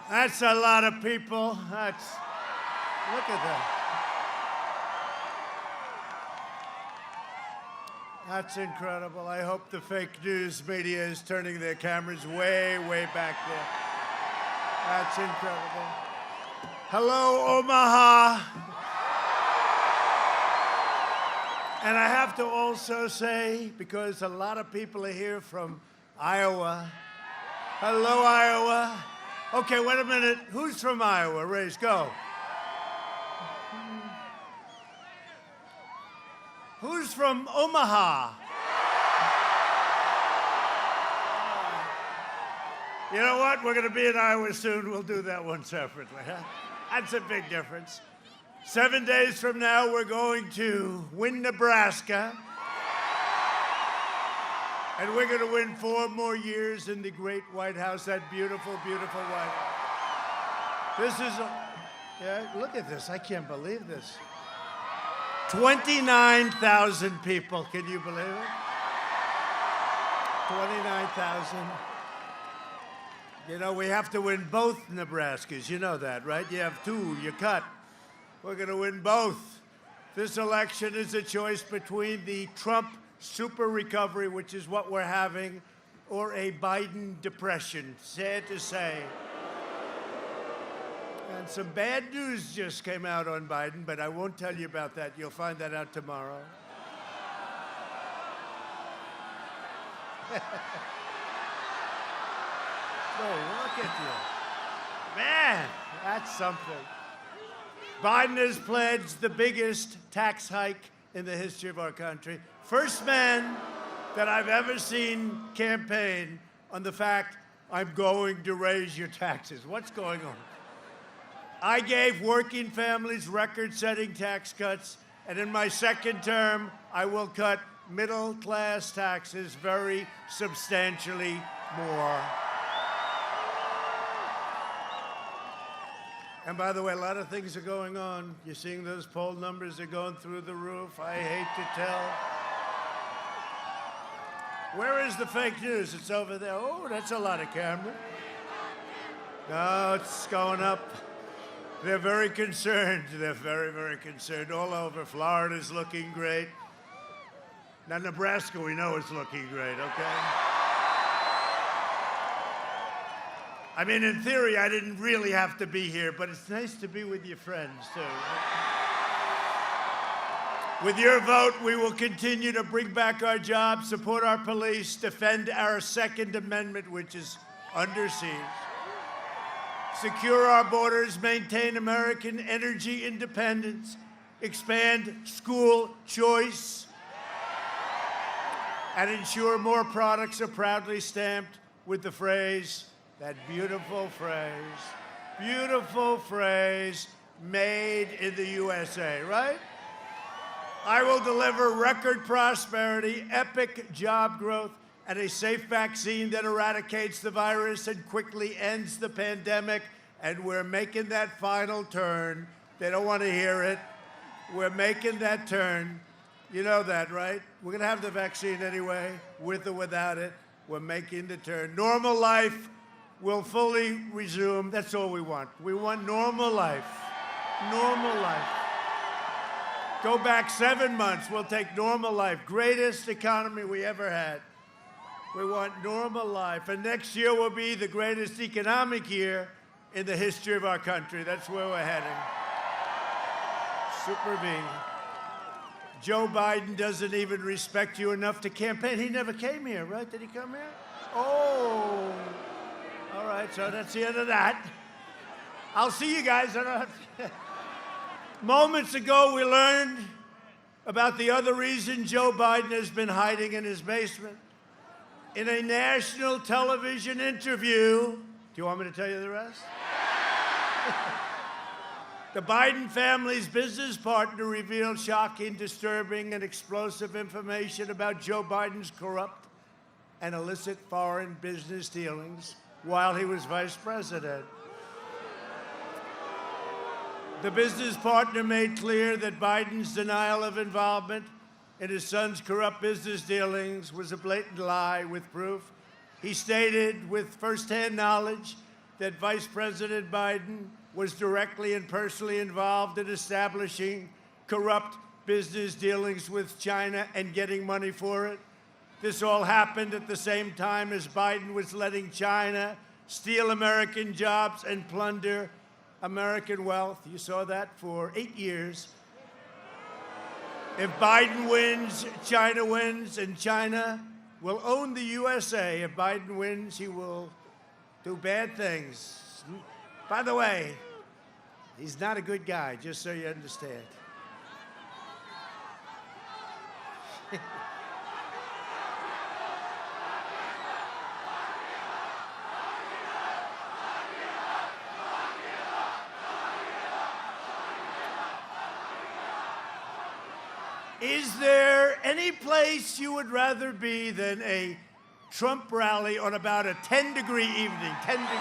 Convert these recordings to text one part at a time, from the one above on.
That's a lot of people. Look at that. That's incredible. I hope the fake news media is turning their cameras way, way back there. That's incredible. Hello, Omaha. And I have to also say, because a lot of people are here from Iowa. Hello, Iowa. Okay, wait a minute. Who's from Iowa? Raise, go. Who's from Omaha? You know what? We're going to be in Iowa soon. We'll do that one separately. Huh? That's a big difference. 7 days from now, we're going to win Nebraska. And we're going to win 4 more years in the great White House, that beautiful, beautiful White House. This is, yeah, look at this. I can't believe this. 29,000 people. Can you believe it? 29,000. You know, we have to win both Nebraskas. You know that, right? You have 2, you cut. We're going to win both. This election is a choice between the Trump super recovery, which is what we're having, or a Biden depression. Sad to say. And some bad news just came out on Biden, but I won't tell you about that. You'll find that out tomorrow. Oh, look at you. Man, that's something. Biden has pledged the biggest tax hike in the history of our country. First man that I've ever seen campaign on the fact, I'm going to raise your taxes. What's going on? I gave working families record-setting tax cuts, and in my second term, I will cut middle-class taxes very substantially more. And by the way, a lot of things are going on. You're seeing those poll numbers are going through the roof. I hate to tell. Where is the fake news? It's over there. Oh, that's a lot of camera. No, it's going up. They're very concerned. They're very, very concerned. All over. Florida's looking great. Now, Nebraska, we know is looking great, okay? I mean, in theory, I didn't really have to be here, but it's nice to be with your friends, too. With your vote, we will continue to bring back our jobs, support our police, defend our Second Amendment, which is under siege, secure our borders, maintain American energy independence, expand school choice, and ensure more products are proudly stamped with the phrase, that beautiful phrase, made in the USA, right? I will deliver record prosperity, epic job growth, and a safe vaccine that eradicates the virus and quickly ends the pandemic. And we're making that final turn. They don't want to hear it. We're making that turn. You know that, right? We're going to have the vaccine anyway, with or without it. We're making the turn. Normal life will fully resume. That's all we want. We want normal life. Normal life. Go back 7 months. We'll take normal life. Greatest economy we ever had. We want normal life. And next year will be the greatest economic year in the history of our country. That's where we're heading. Super B. Joe Biden doesn't even respect you enough to campaign. He never came here, right? Did he come here? Oh. All right, so that's the end of that. I'll see you guys. Moments ago, we learned about the other reason Joe Biden has been hiding in his basement. In a national television interview, do you want me to tell you the rest? The Biden family's business partner revealed shocking, disturbing, and explosive information about Joe Biden's corrupt and illicit foreign business dealings while he was vice president. The business partner made clear that Biden's denial of involvement in his son's corrupt business dealings was a blatant lie with proof. He stated with firsthand knowledge that Vice President Biden was directly and personally involved in establishing corrupt business dealings with China and getting money for it. This all happened at the same time as Biden was letting China steal American jobs and plunder American wealth. You saw that for 8 years. If Biden wins, China wins, and China will own the USA. If Biden wins, he will do bad things. By the way, he's not a good guy, just so you understand. Is there any place you would rather be than a Trump rally on about a 10-degree evening? 10 degrees.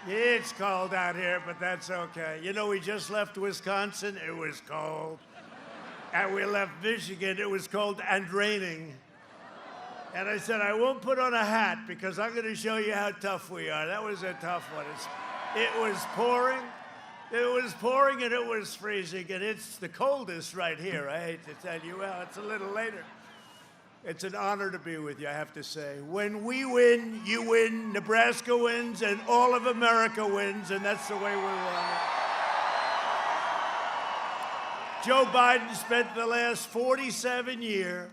It's cold out here, but that's okay. You know, we just left Wisconsin. It was cold. And we left Michigan. It was cold and raining. And I said, I won't put on a hat because I'm going to show you how tough we are. That was a tough one. It was pouring. It was pouring and it was freezing. And it's the coldest right here. I hate to tell you. Well, it's a little later. It's an honor to be with you, I have to say. When we win, you win, Nebraska wins, and all of America wins, and that's the way we want it. Joe Biden spent the last 47 years,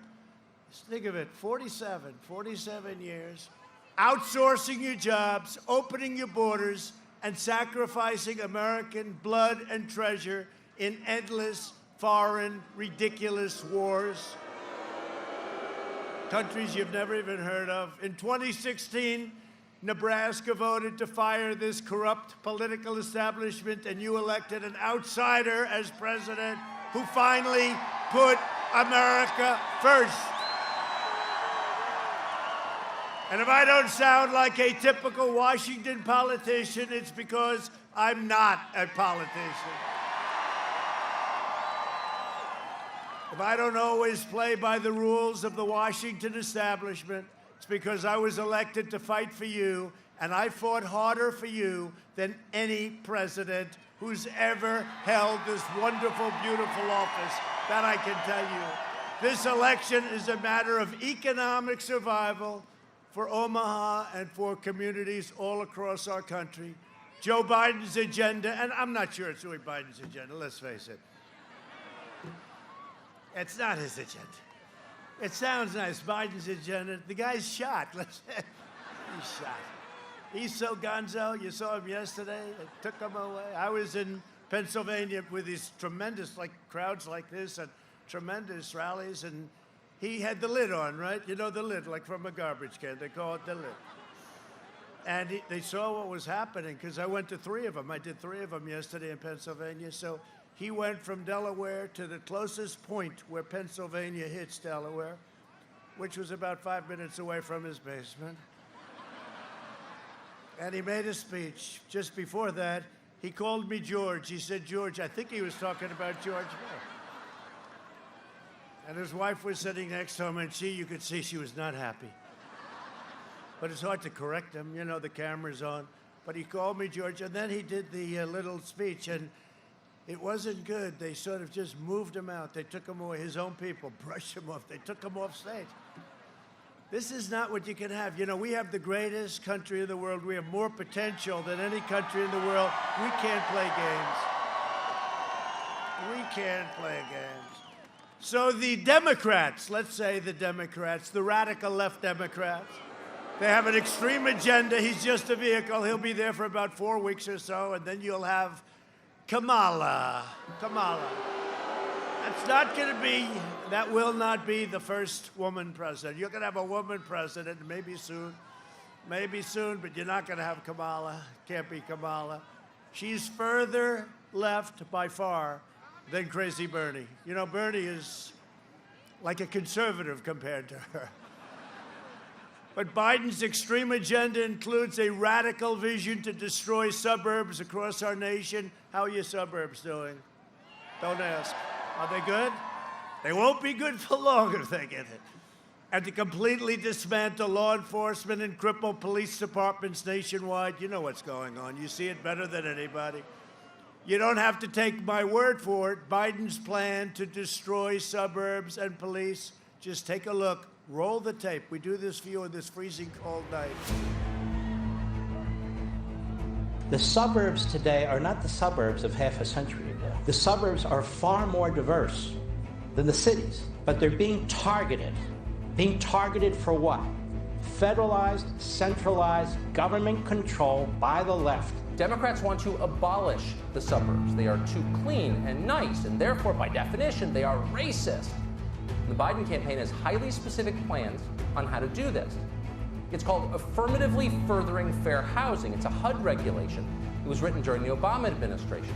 think of it, 47 years, outsourcing your jobs, opening your borders, and sacrificing American blood and treasure in endless, foreign, ridiculous wars. Countries you've never even heard of. In 2016, Nebraska voted to fire this corrupt political establishment, and you elected an outsider as president who finally put America first. And if I don't sound like a typical Washington politician, it's because I'm not a politician. If I don't always play by the rules of the Washington establishment, it's because I was elected to fight for you, and I fought harder for you than any president who's ever held this wonderful, beautiful office. That I can tell you. This election is a matter of economic survival for Omaha and for communities all across our country. Joe Biden's agenda, and I'm not sure it's really Biden's agenda, let's face it. It's not his agenda. It sounds nice, Biden's agenda. The guy's shot. He's shot. He's so gonzo. You saw him yesterday. It took him away. I was in Pennsylvania with these tremendous, crowds like this and tremendous rallies, and he had the lid on, right? You know the lid, like from a garbage can. They call it the lid. And they saw what was happening because I went to 3 of them. I did 3 of them yesterday in Pennsylvania. So he went from Delaware to the closest point where Pennsylvania hits Delaware, which was about 5 minutes away from his basement. And he made a speech. Just before that, he called me George. He said, George, I think he was talking about George Bush. And his wife was sitting next to him, and you could see she was not happy. But it's hard to correct him. You know, the camera's on. But he called me George, and then he did the little speech, and it wasn't good. They sort of just moved him out. They took him away. His own people brushed him off. They took him off stage. This is not what you can have. You know, we have the greatest country in the world. We have more potential than any country in the world. We can't play games. We can't play games. So the Democrats, let's say the Democrats, the radical left Democrats, they have an extreme agenda. He's just a vehicle. He'll be there for about 4 weeks or so, and then you'll have Kamala. That will not be the first woman president. You're going to have a woman president, maybe soon, but you're not going to have Kamala. Can't be Kamala. She's further left by far than crazy Bernie. You know, Bernie is like a conservative compared to her. But Biden's extreme agenda includes a radical vision to destroy suburbs across our nation. How are your suburbs doing? Don't ask. Are they good? They won't be good for long if they get it. And to completely dismantle law enforcement and cripple police departments nationwide. You know what's going on. You see it better than anybody. You don't have to take my word for it. Biden's plan to destroy suburbs and police. Just take a look. Roll the tape. We do this for you on this freezing cold night. The suburbs today are not the suburbs of half a century ago. The suburbs are far more diverse than the cities, but they're being targeted. Being targeted for what? Federalized, centralized government control by the left. Democrats want to abolish the suburbs. They are too clean and nice, and therefore, by definition, they are racist. The Biden campaign has highly specific plans on how to do this. It's called Affirmatively Furthering Fair Housing. It's a HUD regulation. It was written during the Obama administration.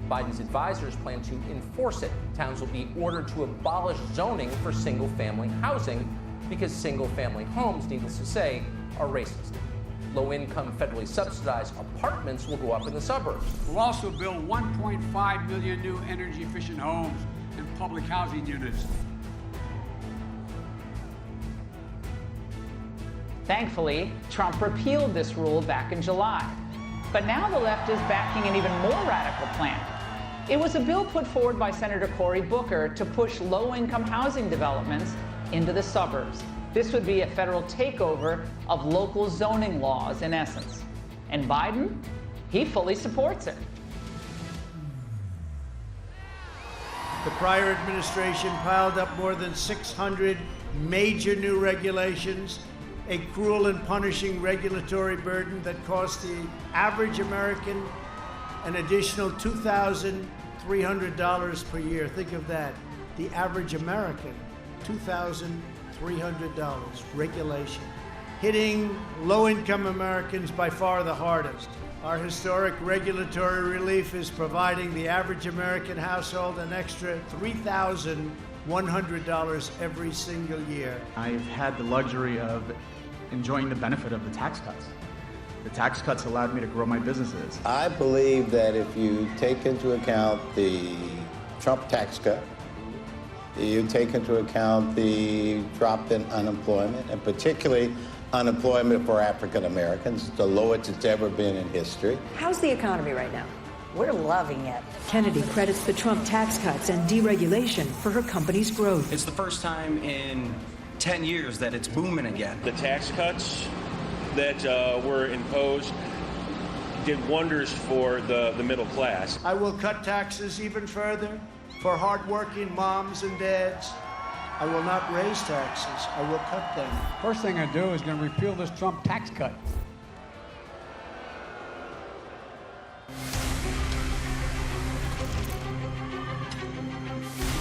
Biden's advisors plan to enforce it. Towns will be ordered to abolish zoning for single-family housing because single-family homes, needless to say, are racist. Low-income, federally subsidized apartments will go up in the suburbs. We'll also build 1.5 million new energy-efficient homes and public housing units. Thankfully, Trump repealed this rule back in July. But now the left is backing an even more radical plan. It was a bill put forward by Senator Cory Booker to push low-income housing developments into the suburbs. This would be a federal takeover of local zoning laws, in essence. And Biden, he fully supports it. The prior administration piled up more than 600 major new regulations, a cruel and punishing regulatory burden that cost the average American an additional $2,300 per year. Think of that. The average American, $2,300 regulation, hitting low-income Americans by far the hardest. Our historic regulatory relief is providing the average American household an extra $3,100 every single year. I've had the luxury of enjoying the benefit of the tax cuts. The tax cuts allowed me to grow my businesses. I believe that if you take into account the Trump tax cut, you take into account the drop in unemployment, and particularly unemployment for African Americans, the lowest it's ever been in history. How's the economy right now? We're loving it. Kennedy credits the Trump tax cuts and deregulation for her company's growth. It's the first time in 10 years that it's booming again. The tax cuts that were imposed did wonders for the middle class. I will cut taxes even further for hardworking moms and dads. I will not raise taxes. I will cut them. First thing I do is going to repeal this Trump tax cut.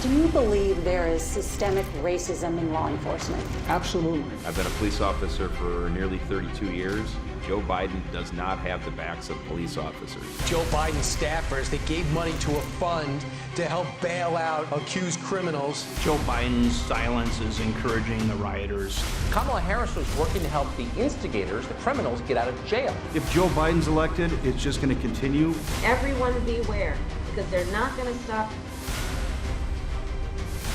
Do you believe there is systemic racism in law enforcement? Absolutely. I've been a police officer for nearly 32 years. Joe Biden does not have the backs of police officers. Joe Biden's staffers, they gave money to a fund to help bail out accused criminals. Joe Biden's silence is encouraging the rioters. Kamala Harris was working to help the instigators, the criminals, get out of jail. If Joe Biden's elected, it's just going to continue. Everyone beware, because they're not going to stop.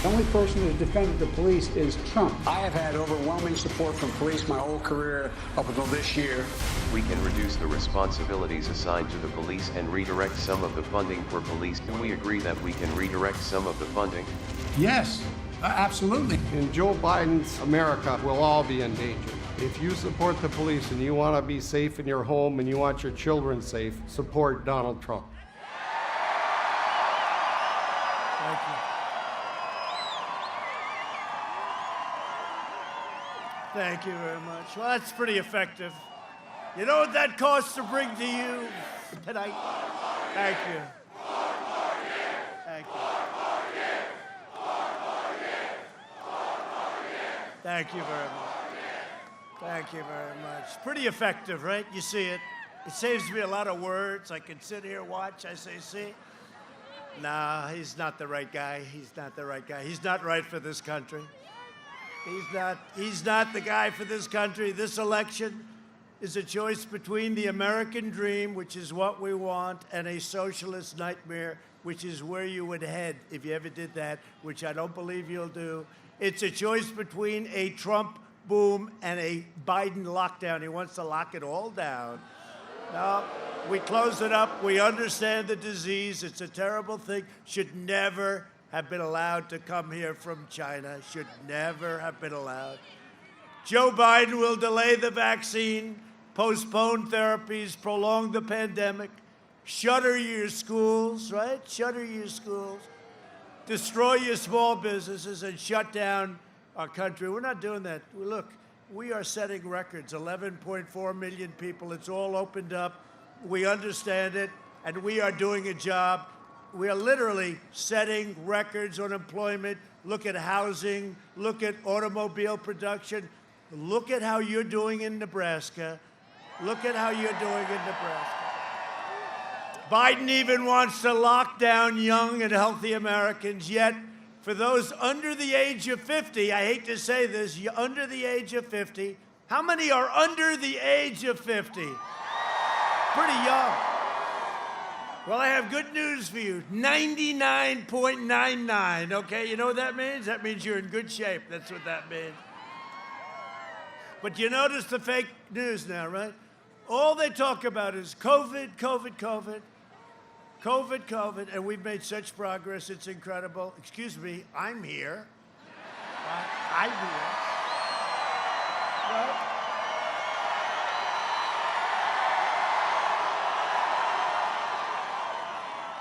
The only person who's defended the police is Trump. I have had overwhelming support from police my whole career up until this year. We can reduce the responsibilities assigned to the police and redirect some of the funding for police. Can we agree that we can redirect some of the funding? Yes, absolutely. In Joe Biden's America, we'll all be in danger. If you support the police and you want to be safe in your home and you want your children safe, support Donald Trump. Thank you. Thank you very much. Well, that's pretty effective. You know what that costs to bring to you tonight? Thank you. Thank you. Thank you very much. Thank you very much. Pretty effective, right? You see it. It saves me a lot of words. I can sit here, watch. I say, see? Nah, he's not the right guy. He's not the right guy. He's not right for this country. He's not the guy for this country. This election is a choice between the American dream, which is what we want, and a socialist nightmare, which is where you would head if you ever did that, which I don't believe you'll do. It's a choice between a Trump boom and a Biden lockdown. He wants to lock it all down. No, we close it up. We understand the disease. It's a terrible thing. Should never have been allowed to come here from China. Should never have been allowed. Joe Biden will delay the vaccine, postpone therapies, prolong the pandemic, shutter your schools, right? Shutter your schools, destroy your small businesses, and shut down our country. We're not doing that. Look, we are setting records, 11.4 million people. It's all opened up. We understand it, and we are doing a job. We are literally setting records on employment. Look at housing. Look at automobile production. Look at how you're doing in Nebraska. Look at how you're doing in Nebraska. Biden even wants to lock down young and healthy Americans, yet for those under the age of 50, I hate to say this, you're under the age of 50. How many are under the age of 50? Pretty young. Well, I have good news for you. 99.99, okay? You know what that means? That means you're in good shape. That's what that means. But you notice the fake news now, right? All they talk about is COVID, COVID, COVID, COVID, COVID, and we've made such progress. It's incredible. Excuse me, I'm here. I'm here. Right?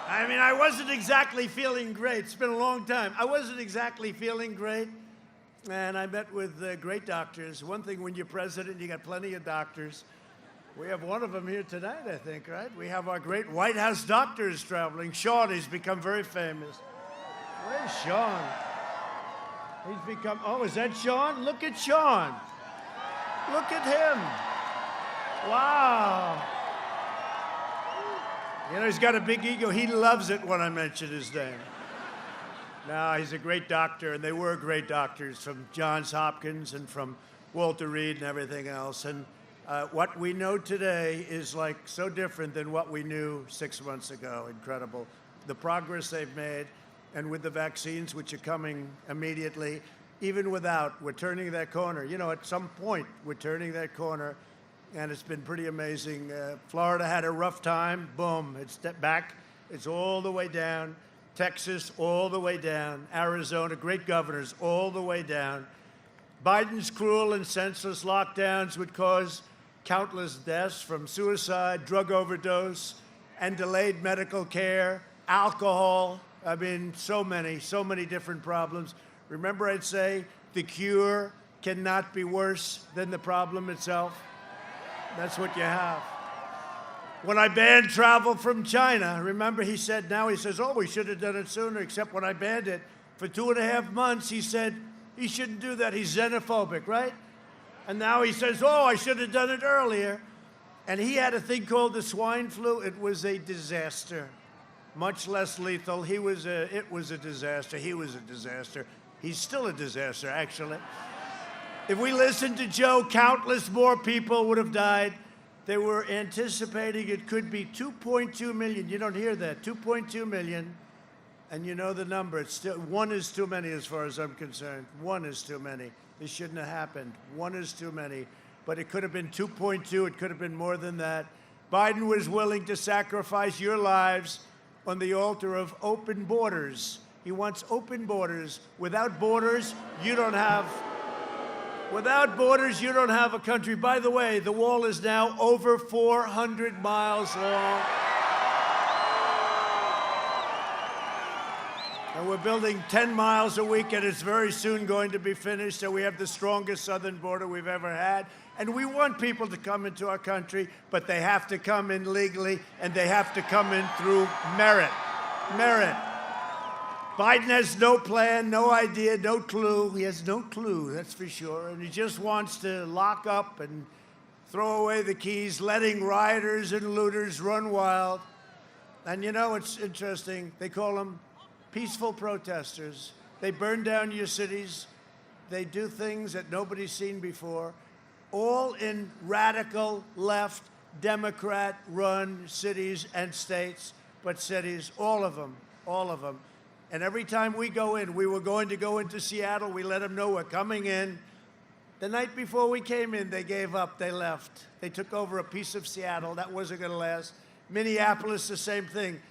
I mean, I wasn't exactly feeling great. It's been a long time. I wasn't exactly feeling great. And I met with great doctors. One thing, when you're president, you got plenty of doctors. We have one of them here tonight, I think, right? We have our great White House doctors traveling. Sean, he's become very famous. Where's Sean? He's become, oh, is that Sean? Look at Sean. Look at him. Wow. You know, he's got a big ego. He loves it when I mention his name. No, he's a great doctor, and they were great doctors from Johns Hopkins and from Walter Reed and everything else. And what we know today is like so different than what we knew 6 months ago. Incredible. The progress they've made, and with the vaccines, which are coming immediately, even without, we're turning that corner. You know, at some point, we're turning that corner, and it's been pretty amazing. Florida had a rough time. Boom, it's back. It's all the way down. Texas, all the way down. Arizona, great governors, all the way down. Biden's cruel and senseless lockdowns would cause countless deaths from suicide, drug overdose, and delayed medical care, alcohol. I mean, so many different problems. Remember, I'd say the cure cannot be worse than the problem itself. That's what you have. When I banned travel from China, remember he said, now he says, oh, we should have done it sooner, except when I banned it for 2.5 months, he said, he shouldn't do that. He's xenophobic, right? And now he says, oh, I should have done it earlier. And he had a thing called the swine flu. It was a disaster, much less lethal. It was a disaster. He was a disaster. He's still a disaster, actually. If we listened to Joe, countless more people would have died. They were anticipating it could be 2.2 million. You don't hear that, 2.2 million. And you know the number. It's still, one is too many as far as I'm concerned. One is too many. This shouldn't have happened. One is too many. But it could have been 2.2. It could have been more than that. Biden was willing to sacrifice your lives on the altar of open borders. He wants open borders. Without borders, you don't have... Without borders, you don't have a country. By the way, the wall is now over 400 miles long. And we're building 10 miles a week, and it's very soon going to be finished. So we have the strongest southern border we've ever had. And we want people to come into our country, but they have to come in legally, and they have to come in through merit. Merit. Biden has no plan, no idea, no clue. He has no clue, that's for sure. And he just wants to lock up and throw away the keys, letting rioters and looters run wild. And you know, it's interesting. They call them peaceful protesters. They burn down your cities. They do things that nobody's seen before. all in radical left, Democrat-run cities and states, but cities, all of them. And every time we go in, we were going to go into Seattle, we let them know we're coming in. The night before we came in, they gave up, they left. They took over a piece of Seattle, that wasn't gonna last. Minneapolis, the same thing.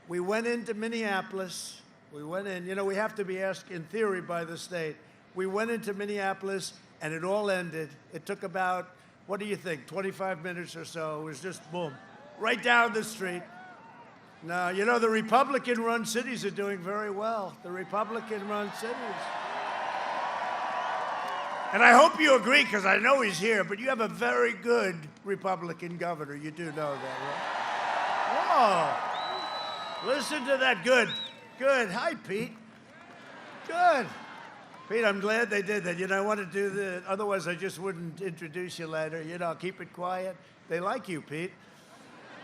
We went into Minneapolis, we went in, you know, we have to be asked in theory by the state. We went into Minneapolis and it all ended. It took about, what do you think, 25 minutes or so. It was just boom, right down the street. Now, you know, the Republican-run cities are doing very well. The Republican-run cities. And I hope you agree, because I know he's here, but you have a very good Republican governor. You do know that, right? Whoa. Listen to that. Good. Hi, Pete. Good. Pete, I'm glad they did that. You know, I want to do that. Otherwise, I just wouldn't introduce you later. You know, keep it quiet. They like you, Pete.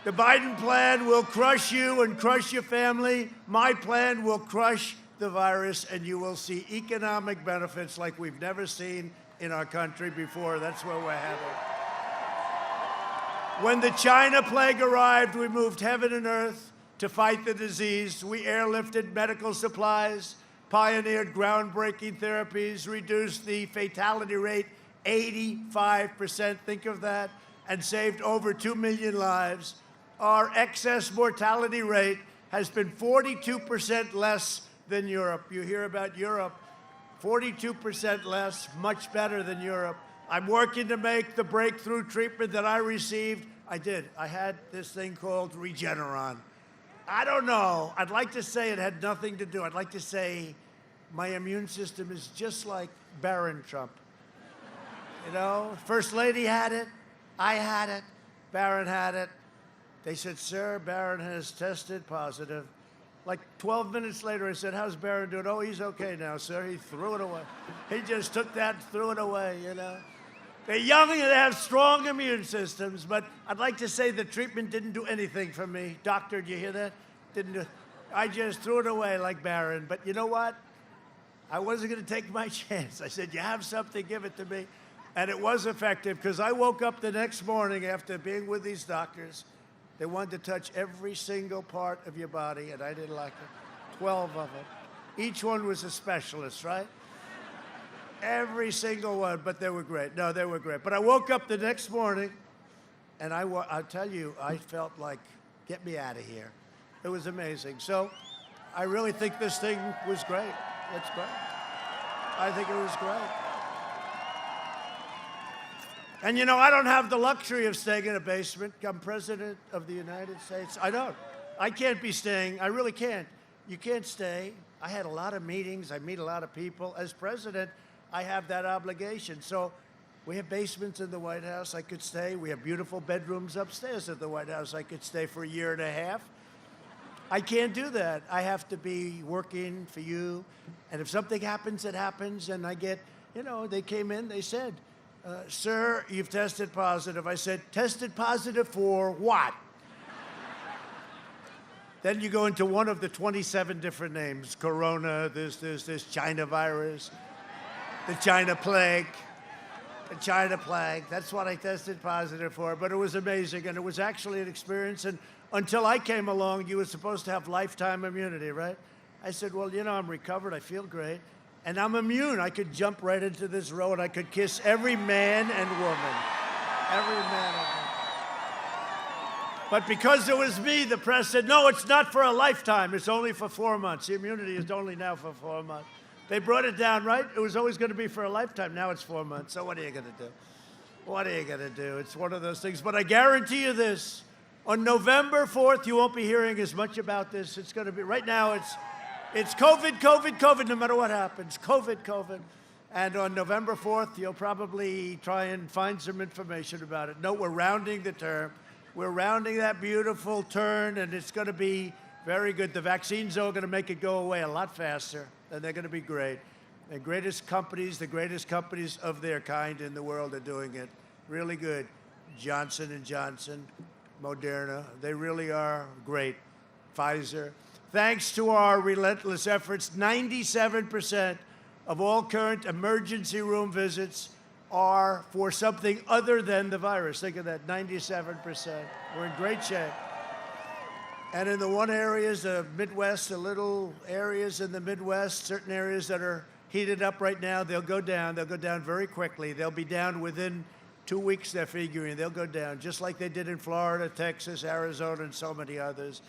The Biden plan will crush you and crush your family. My plan will crush the virus, and you will see economic benefits like we've never seen in our country before. That's where we're headed. When the China plague arrived, we moved heaven and earth to fight the disease. We airlifted medical supplies, pioneered groundbreaking therapies, reduced the fatality rate 85%, think of that, and saved over 2 million lives. Our excess mortality rate has been 42% less than Europe. You hear about Europe, 42% less, much better than Europe. I'm working to make the breakthrough treatment that I received. I had this thing called Regeneron. I don't know. I'd like to say it had nothing to do. I'd like to say my immune system is just like Barron Trump. You know, First Lady had it. I had it. Barron had it. They said, sir, Barron has tested positive. Like 12 minutes later, I said, how's Barron doing? Oh, he's okay now, sir. He threw it away. He just took that and threw it away, you know. They're young and they have strong immune systems, but I'd like to say the treatment didn't do anything for me. Doctor, do you hear that? I just threw it away like Barron. But you know what? I wasn't going to take my chance. I said, you have something, give it to me. And it was effective, because I woke up the next morning after being with these doctors. They wanted to touch every single part of your body, and I didn't like it. 12 of them. Each one was a specialist, right? Every single one, but they were great. No, they were great. But I woke up the next morning, and I'll tell you, I felt like, get me out of here. It was amazing. So I really think this thing was great. It's great. I think it was great. And, you know, I don't have the luxury of staying in a basement. I'm president of the United States. I don't. I can't be staying. I really can't. You can't stay. I had a lot of meetings. I meet a lot of people. As president, I have that obligation. So we have basements in the White House. I could stay. We have beautiful bedrooms upstairs at the White House. I could stay for a year and a half. I can't do that. I have to be working for you. And if something happens, it happens. And I get, you know, they came in, they said, sir, you've tested positive. I said, tested positive for what? Then you go into one of the 27 different names. Corona, this, China virus, the China plague. The China plague. That's what I tested positive for. But it was amazing, and it was actually an experience. And until I came along, you were supposed to have lifetime immunity, right? I said, well, you know, I'm recovered. I feel great. And I'm immune. I could jump right into this row, and I could kiss every man and woman. Every man and woman. But because it was me, the press said, no, it's not for a lifetime. It's only for 4 months. The immunity is only now for 4 months. They brought it down, right? It was always going to be for a lifetime. Now it's 4 months. So what are you going to do? What are you going to do? It's one of those things. But I guarantee you this. On November 4th, you won't be hearing as much about this. It's going to be, right now, it's COVID, COVID, COVID, no matter what happens. COVID, COVID. And on November 4th, you'll probably try and find some information about it. No, we're rounding the term. We're rounding that beautiful turn, and it's going to be very good. The vaccines are going to make it go away a lot faster, and they're going to be great. The greatest companies of their kind in the world are doing it. Really good. Johnson & Johnson, Moderna, they really are great. Pfizer. Thanks to our relentless efforts, 97% of all current emergency room visits are for something other than the virus. Think of that, 97%. We're in great shape. And in the one areas, the Midwest, the little areas in the Midwest, certain areas that are heated up right now, they'll go down. They'll go down very quickly. They'll be down within 2 weeks, they're figuring. They'll go down, just like they did in Florida, Texas, Arizona, and so many others.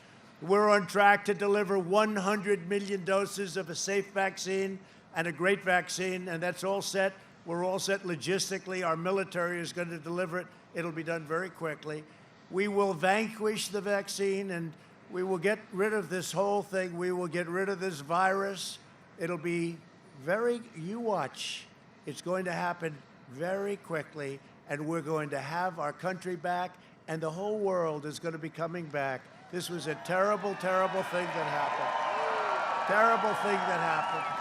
We're on track to deliver 100 million doses of a safe vaccine and a great vaccine, and that's all set. We're all set logistically. Our military is going to deliver it. It'll be done very quickly. We will vanquish the vaccine, and we will get rid of this whole thing. We will get rid of this virus. It'll be you watch. It's going to happen very quickly, and we're going to have our country back, and the whole world is going to be coming back. This was a terrible, terrible thing that happened. Terrible thing that happened.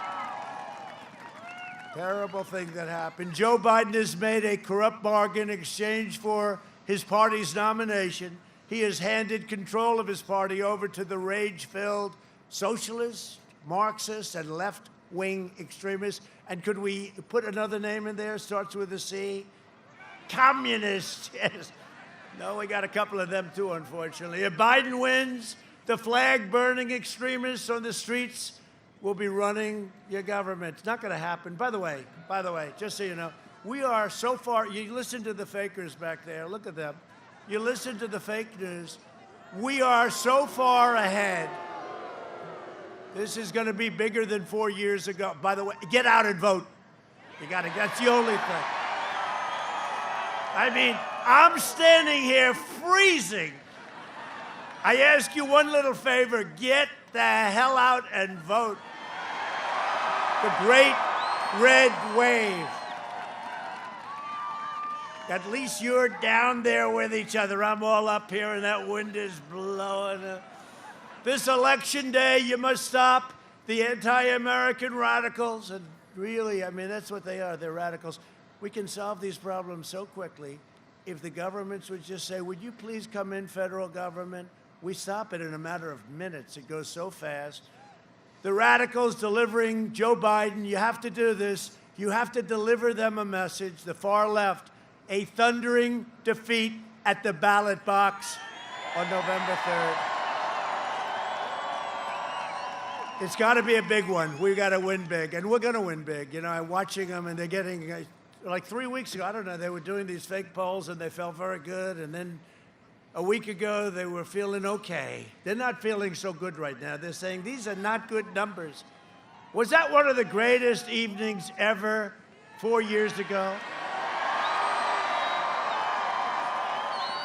Terrible thing that happened. Joe Biden has made a corrupt bargain in exchange for his party's nomination. He has handed control of his party over to the rage-filled socialists, Marxists, and left-wing extremists. And could we put another name in there? Starts with a C. Communists, yes. No, we got a couple of them too, unfortunately. If Biden wins, the flag-burning extremists on the streets will be running your government. It's not going to happen. By the way, just so you know, we are so far, you listen to the fakers back there, look at them. You listen to the fake news. We are so far ahead. This is going to be bigger than 4 years ago. By the way, get out and vote. That's the only thing. I mean, I'm standing here freezing. I ask you one little favor, get the hell out and vote. The great red wave. At least you're down there with each other. I'm all up here and that wind is blowing. This election day, you must stop the anti-American radicals. And really, I mean, that's what they are. They're radicals. We can solve these problems so quickly if the governments would just say, would you please come in, federal government? We stop it in a matter of minutes. It goes so fast. The radicals delivering Joe Biden, you have to do this. You have to deliver them a message, the far left, a thundering defeat at the ballot box on November 3rd. It's got to be a big one. We've got to win big, and we're going to win big. You know, I'm watching them, and they're getting, like 3 weeks ago, I don't know, they were doing these fake polls, and they felt very good, and then a week ago, they were feeling okay. They're not feeling so good right now. They're saying, these are not good numbers. Was that one of the greatest evenings ever 4 years ago?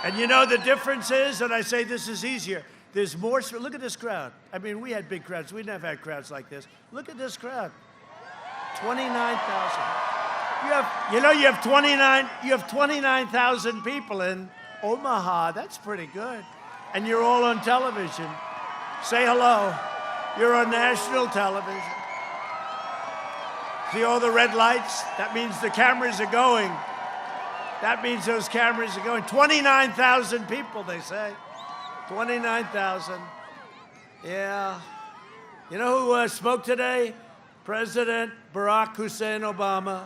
And you know the difference is, and I say this is easier, there's more, look at this crowd. I mean, we had big crowds. We never had crowds like this. Look at this crowd, 29,000. You have 29,000 people in Omaha. That's pretty good. And you're all on television. Say hello. You're on national television. See all the red lights? That means the cameras are going. That means those cameras are going. 29,000 people, they say. 29,000. Yeah. You know who spoke today? President Barack Hussein Obama.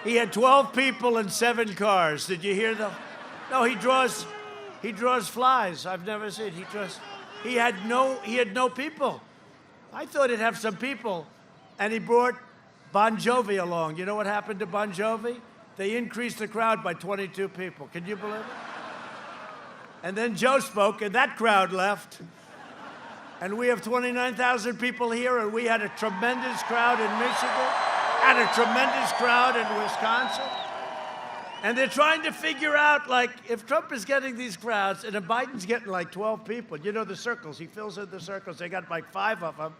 He had 12 people and 7 cars. Did you hear them? No, he draws flies. I've never seen. He had no people. I thought he'd have some people. And he brought Bon Jovi along. You know what happened to Bon Jovi? They increased the crowd by 22 people. Can you believe it? And then Joe spoke, and that crowd left. And we have 29,000 people here, and we had a tremendous crowd in Michigan, and a tremendous crowd in Wisconsin. And they're trying to figure out, like, if Trump is getting these crowds, and if Biden's getting like 12 people, you know the circles, he fills in the circles, they got like 5 of them.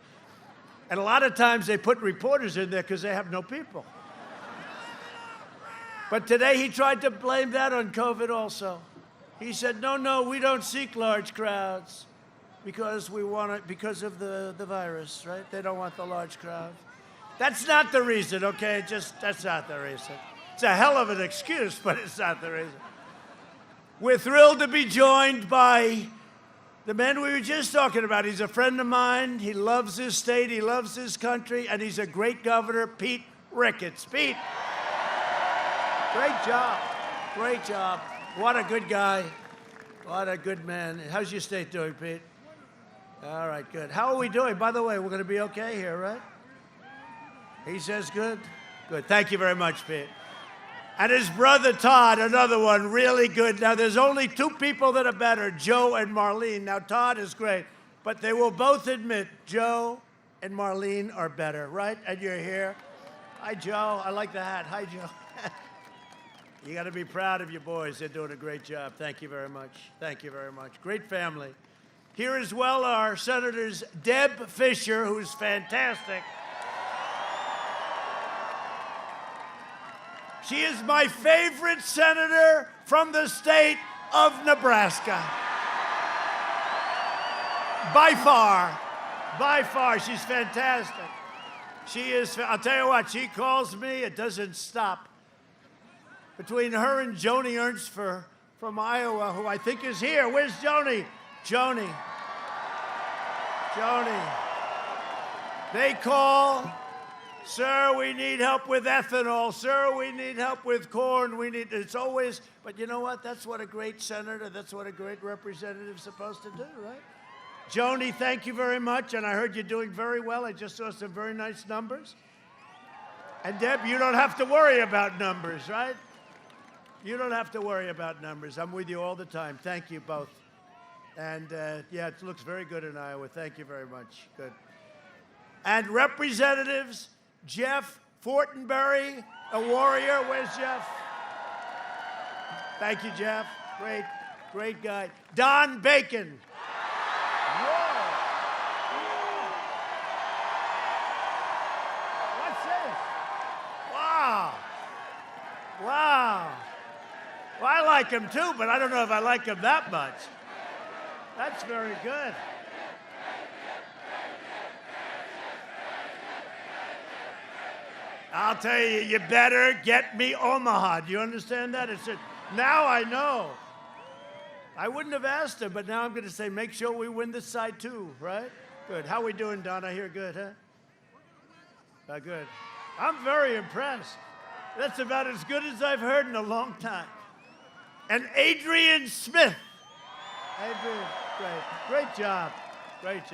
And a lot of times they put reporters in there because they have no people. But today he tried to blame that on COVID also. He said, no, we don't seek large crowds because because of the virus, right? They don't want the large crowd. That's not the reason, okay? That's not the reason. It's a hell of an excuse, but it's not the reason. We're thrilled to be joined by The man we were just talking about. He's a friend of mine. He loves his state. He loves his country. And he's a great governor, Pete Ricketts. Pete, great job. Great job. What a good guy. What a good man. How's your state doing, Pete? All right, good. How are we doing? By the way, we're going to be okay here, right? He says good? Good. Thank you very much, Pete. And his brother Todd, another one, really good. Now, there's only two people that are better, Joe and Marlene. Now, Todd is great, but they will both admit Joe and Marlene are better, right? And you're here. Hi, Joe. I like the hat. Hi, Joe. You got to be proud of your boys. They're doing a great job. Thank you very much. Thank you very much. Great family. Here as well are Senators Deb Fischer, who's fantastic. She is my favorite senator from the state of Nebraska. By far. By far. She's fantastic. She is, I'll tell you what, she calls me, it doesn't stop. Between her and Joni Ernst from Iowa, who I think is here. Where's Joni? Joni. They call, sir, we need help with ethanol. Sir, we need help with corn. It's always, but you know what? That's what a great senator, that's what a great representative is supposed to do, right? Joni, thank you very much, and I heard you're doing very well. I just saw some very nice numbers. And Deb, you don't have to worry about numbers, right? You don't have to worry about numbers. I'm with you all the time. Thank you both. And yeah, it looks very good in Iowa. Thank you very much. Good. And Representatives Jeff Fortenberry, a warrior. Where's Jeff? Thank you, Jeff. Great guy. Don Bacon. What's this? Wow. Well, I like him too, but I don't know if I like him that much. That's very good. I'll tell you, you better get me Omaha. Do you understand that? Now I know. I wouldn't have asked him, but now I'm going to say, make sure we win this side too, right? Good. How we doing, Don? I hear good, huh? Good. I'm very impressed. That's about as good as I've heard in a long time. And Adrian Smith. Adrian, great job. Great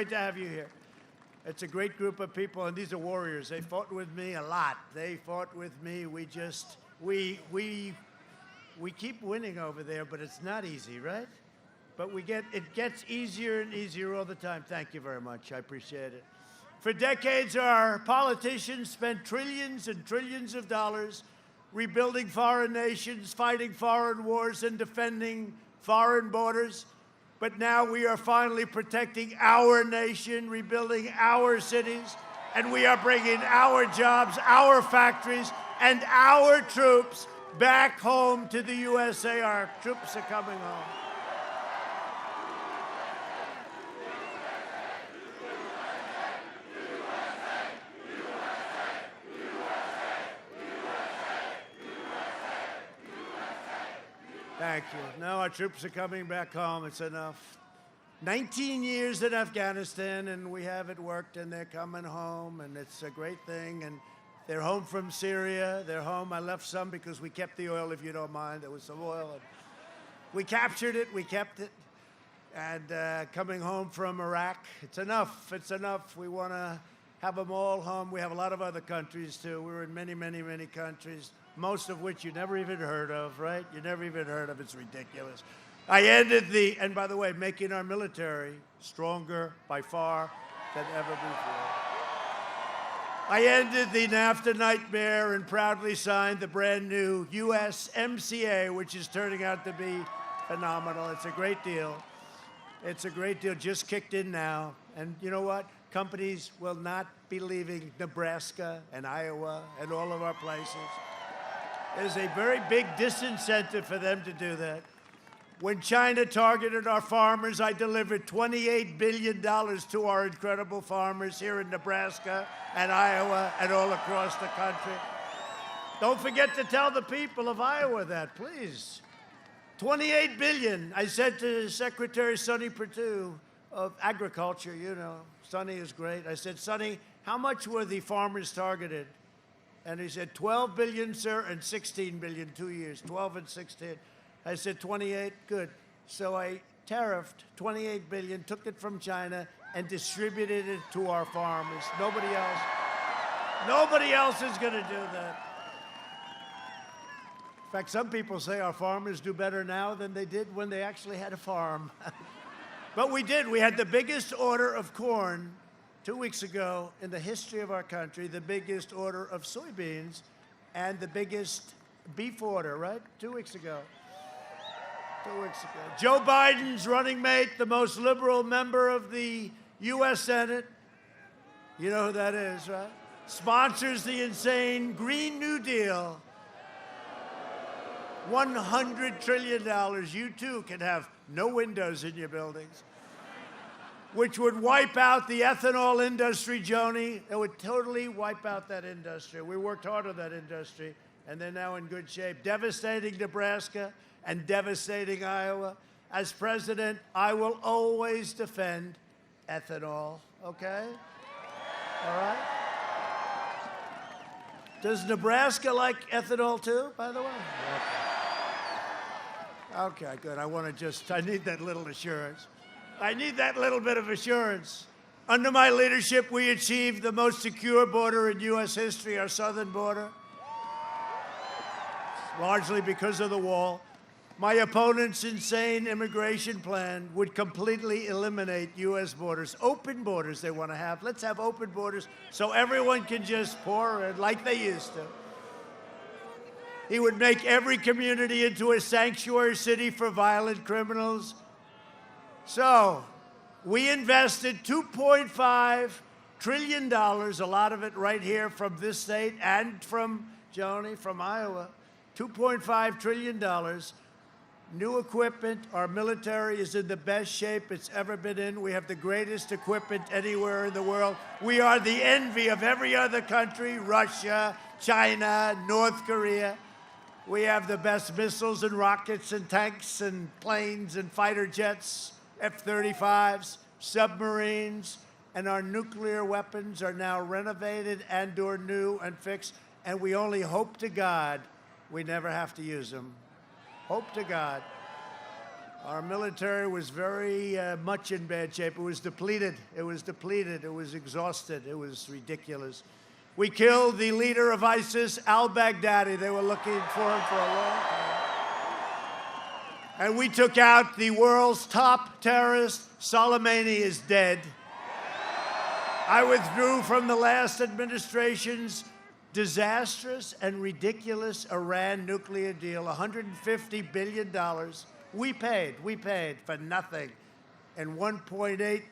to have you here. It's a great group of people, and these are warriors. They fought with me a lot. They fought with me. We keep winning over there, but it's not easy, right? But it gets easier and easier all the time. Thank you very much. I appreciate it. For decades, our politicians spent trillions and trillions of dollars rebuilding foreign nations, fighting foreign wars, and defending foreign borders. But now we are finally protecting our nation, rebuilding our cities, and we are bringing our jobs, our factories, and our troops back home to the USA. Our troops are coming home. Thank you. No, our troops are coming back home. It's enough. 19 years in Afghanistan, and we have it worked, and they're coming home, and it's a great thing. And they're home from Syria. They're home. I left some because we kept the oil, if you don't mind. There was some oil. And we captured it. We kept it. And coming home from Iraq, it's enough. It's enough. We want to have them all home. We have a lot of other countries, too. We were in many, many, many countries, most of which you never even heard of, right? You never even heard of. It's ridiculous. I ended and by the way, making our military stronger by far than ever before. I ended the NAFTA nightmare and proudly signed the brand new USMCA, which is turning out to be phenomenal. It's a great deal. It's a great deal, just kicked in now. And you know what? Companies will not be leaving Nebraska and Iowa and all of our places. There's a very big disincentive for them to do that. When China targeted our farmers, I delivered $28 billion to our incredible farmers here in Nebraska and Iowa and all across the country. Don't forget to tell the people of Iowa that, please. $28 billion. I said to Secretary Sonny Perdue of Agriculture, you know, Sonny is great. I said, Sonny, how much were the farmers targeted? And he said, 12 billion, sir, and 16 billion, 2 years, 12 and 16. I said, 28, good. So I tariffed 28 billion, took it from China, and distributed it to our farmers. Nobody else is going to do that. In fact, some people say our farmers do better now than they did when they actually had a farm. But we did. We had the biggest order of corn 2 weeks ago in the history of our country, the biggest order of soybeans, and the biggest beef order, right? 2 weeks ago. 2 weeks ago. Joe Biden's running mate, the most liberal member of the U.S. Senate, you know who that is, right? Sponsors the insane Green New Deal. $100 trillion. You too can have no windows in your buildings, which would wipe out the ethanol industry, Joni. It would totally wipe out that industry. We worked hard on that industry, and they're now in good shape. Devastating Nebraska and devastating Iowa. As president, I will always defend ethanol, okay? All right? Does Nebraska like ethanol too, by the way? Okay, good. I need that little assurance. I need that little bit of assurance. Under my leadership, we achieved the most secure border in U.S. history, our southern border, largely because of the wall. My opponent's insane immigration plan would completely eliminate U.S. borders. Open borders they want to have. Let's have open borders so everyone can just pour in like they used to. He would make every community into a sanctuary city for violent criminals. So we invested $2.5 trillion, a lot of it right here from this state and from Joni, from Iowa. $2.5 trillion. New equipment. Our military is in the best shape it's ever been in. We have the greatest equipment anywhere in the world. We are the envy of every other country, Russia, China, North Korea. We have the best missiles and rockets and tanks and planes and fighter jets, F-35s, submarines, and our nuclear weapons are now renovated and/or new and fixed, and we only hope to God we never have to use them. Hope to God. Our military was very much in bad shape. It was depleted. It was depleted. It was exhausted. It was ridiculous. We killed the leader of ISIS, al-Baghdadi. They were looking for him for a long time. And we took out the world's top terrorist. Soleimani is dead. I withdrew from the last administration's disastrous and ridiculous Iran nuclear deal, $150 billion. We paid for nothing, and $1.8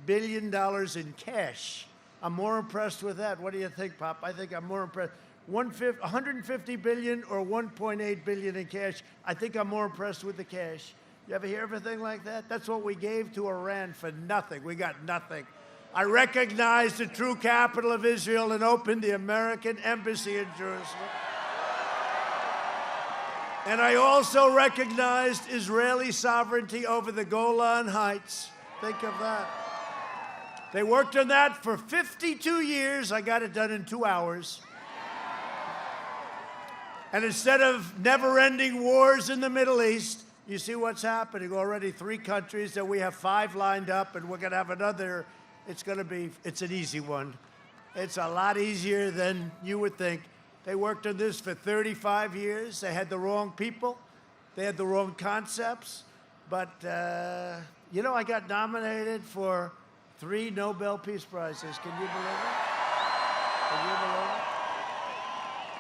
billion in cash. I'm more impressed with that. What do you think, Pop? I think I'm more impressed. $150 billion or $1.8 billion in cash. I think I'm more impressed with the cash. You ever hear everything like that? That's what we gave to Iran for nothing. We got nothing. I recognized the true capital of Israel and opened the American embassy in Jerusalem. And I also recognized Israeli sovereignty over the Golan Heights. Think of that. They worked on that for 52 years. I got it done in 2 hours. And instead of never-ending wars in the Middle East, you see what's happening. Already 3 countries, and we have 5 lined up, and we're going to have another. It's an easy one. It's a lot easier than you would think. They worked on this for 35 years. They had the wrong people. They had the wrong concepts. But, I got nominated for 3 Nobel Peace Prizes. Can you believe it? Can you believe it?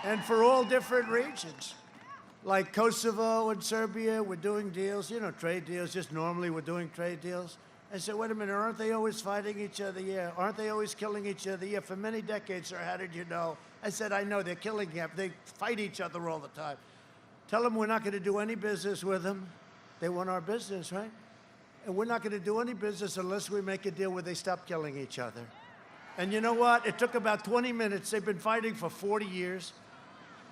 And for all different regions. Like Kosovo and Serbia, we're doing deals, trade deals. Just normally we're doing trade deals. I said, wait a minute, aren't they always fighting each other? Yeah. Aren't they always killing each other? Yeah. For many decades, sir, how did you know? I said, I know, they're killing them. They fight each other all the time. Tell them we're not going to do any business with them. They want our business, right? And we're not going to do any business unless we make a deal where they stop killing each other. And you know what? It took about 20 minutes. They've been fighting for 40 years.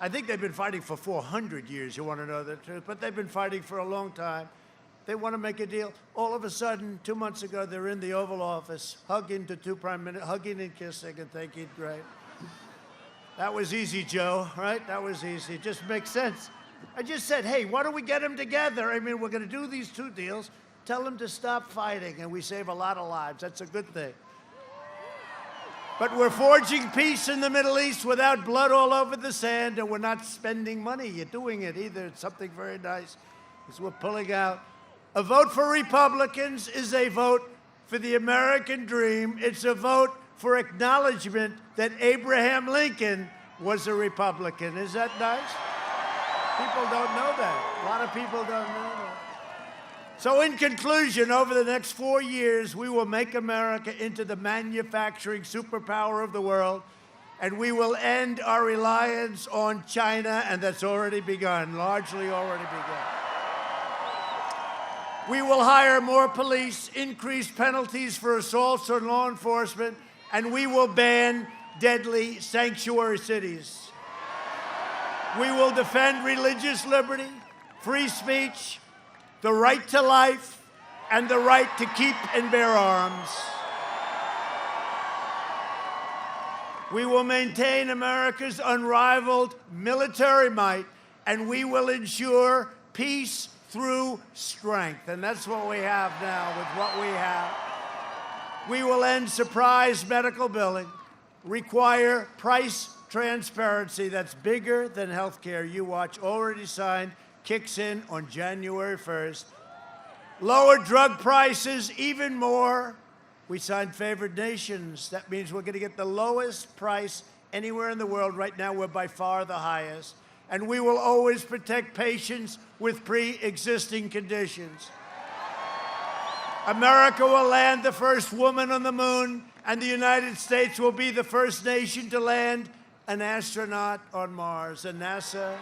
I think they've been fighting for 400 years, you want to know the truth, but they've been fighting for a long time. They want to make a deal. All of a sudden, 2 months ago, they're in the Oval Office, hugging the two prime ministers, hugging and kissing and thinking, great. That was easy, Joe, right? That was easy. It just makes sense. I just said, hey, why don't we get them together? I mean, we're going to do these two deals, tell them to stop fighting, and we save a lot of lives. That's a good thing. But we're forging peace in the Middle East without blood all over the sand, and we're not spending money. You're doing it either. It's something very nice. It's we're pulling out. A vote for Republicans is a vote for the American dream. It's a vote for acknowledgement that Abraham Lincoln was a Republican. Is that nice? People don't know that. A lot of people don't know that. So in conclusion, over the next 4 years, we will make America into the manufacturing superpower of the world, and we will end our reliance on China, and that's already begun, largely already begun. We will hire more police, increase penalties for assaults on law enforcement, and we will ban deadly sanctuary cities. We will defend religious liberty, free speech, the right to life, and the right to keep and bear arms. We will maintain America's unrivaled military might, and we will ensure peace through strength. And that's what we have now with what we have. We will end surprise medical billing, require price transparency that's bigger than health care. You watch, already signed, kicks in on January 1st. Lower drug prices even more. We signed favored nations. That means we're going to get the lowest price anywhere in the world. Right now, we're by far the highest. And we will always protect patients with pre-existing conditions. America will land the first woman on the moon, and the United States will be the first nation to land an astronaut on Mars. And NASA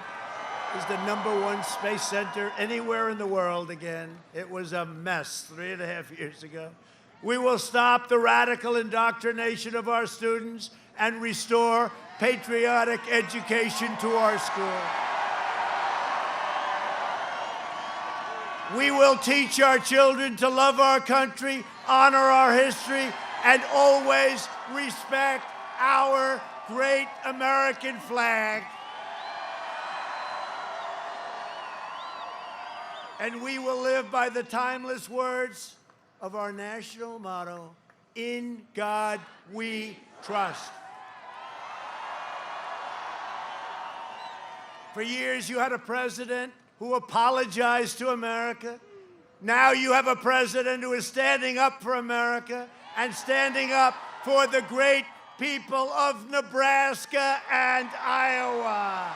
is the #1 space center anywhere in the world again. It was a mess 3.5 years ago. We will stop the radical indoctrination of our students and restore patriotic education to our school. We will teach our children to love our country, honor our history, and always respect our great American flag. And we will live by the timeless words of our national motto, "In God we trust." For years, you had a president who apologized to America. Now you have a president who is standing up for America and standing up for the great people of Nebraska and Iowa.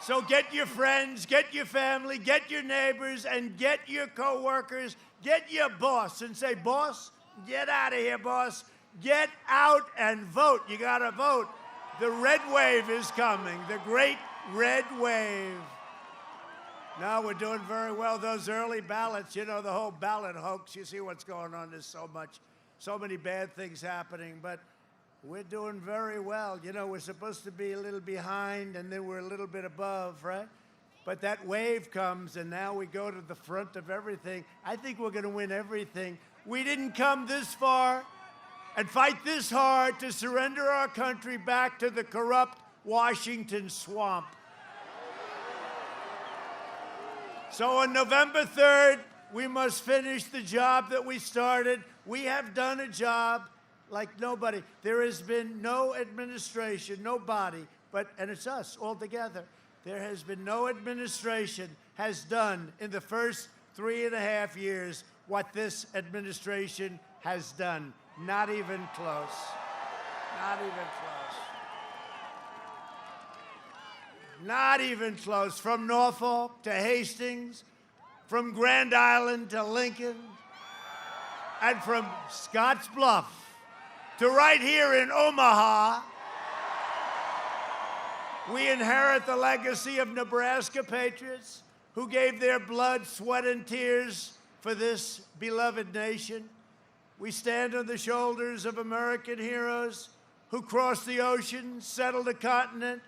So get your friends, get your family, get your neighbors, and get your coworkers, get your boss, and say, "Boss, get out of here, boss. Get out and vote." You gotta vote. The red wave is coming, the great red wave. Now we're doing very well. Those early ballots, you know, the whole ballot hoax, you see what's going on. There's so many bad things happening, but we're doing very well. You know, we're supposed to be a little behind, and then we're a little bit above, right? But that wave comes, and now we go to the front of everything. I think we're going to win everything. We didn't come this far and fight this hard to surrender our country back to the corrupt Washington swamp. So on November 3rd, we must finish the job that we started. We have done a job like nobody. There has been no administration, nobody, and it's us all together. There has been no administration has done in the first 3.5 years what this administration has done. Not even close. Not even close. Not even close. From Norfolk to Hastings, from Grand Island to Lincoln, and from Scotts Bluff to right here in Omaha, we inherit the legacy of Nebraska patriots who gave their blood, sweat, and tears for this beloved nation. We stand on the shoulders of American heroes who crossed the ocean, settled a continent,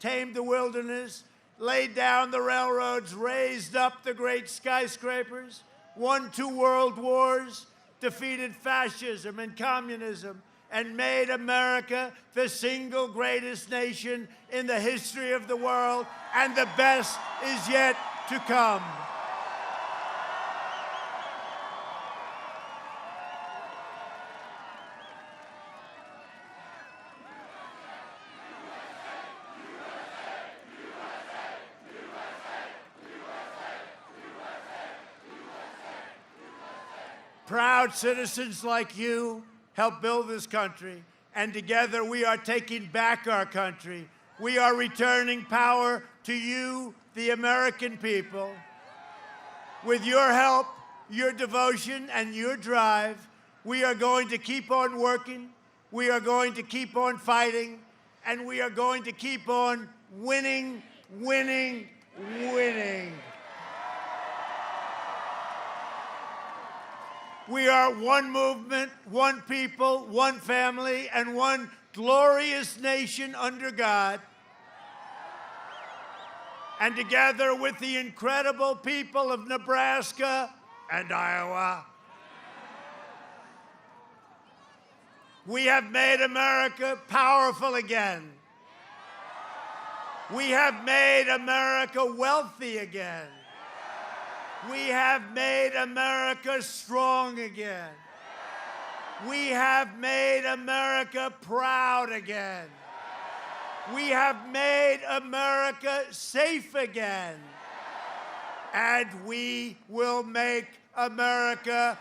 tamed the wilderness, laid down the railroads, raised up the great skyscrapers, won 2 world wars, defeated fascism and communism, and made America the single greatest nation in the history of the world, and the best is yet to come. Proud citizens like you help build this country, and together we are taking back our country. We are returning power to you, the American people. With your help, your devotion, and your drive, we are going to keep on working, we are going to keep on fighting, and we are going to keep on winning, winning, winning. We are one movement, one people, one family, and one glorious nation under God. And together with the incredible people of Nebraska and Iowa, we have made America powerful again. We have made America wealthy again. We have made America strong again. We have made America proud again. We have made America safe again. And we will make America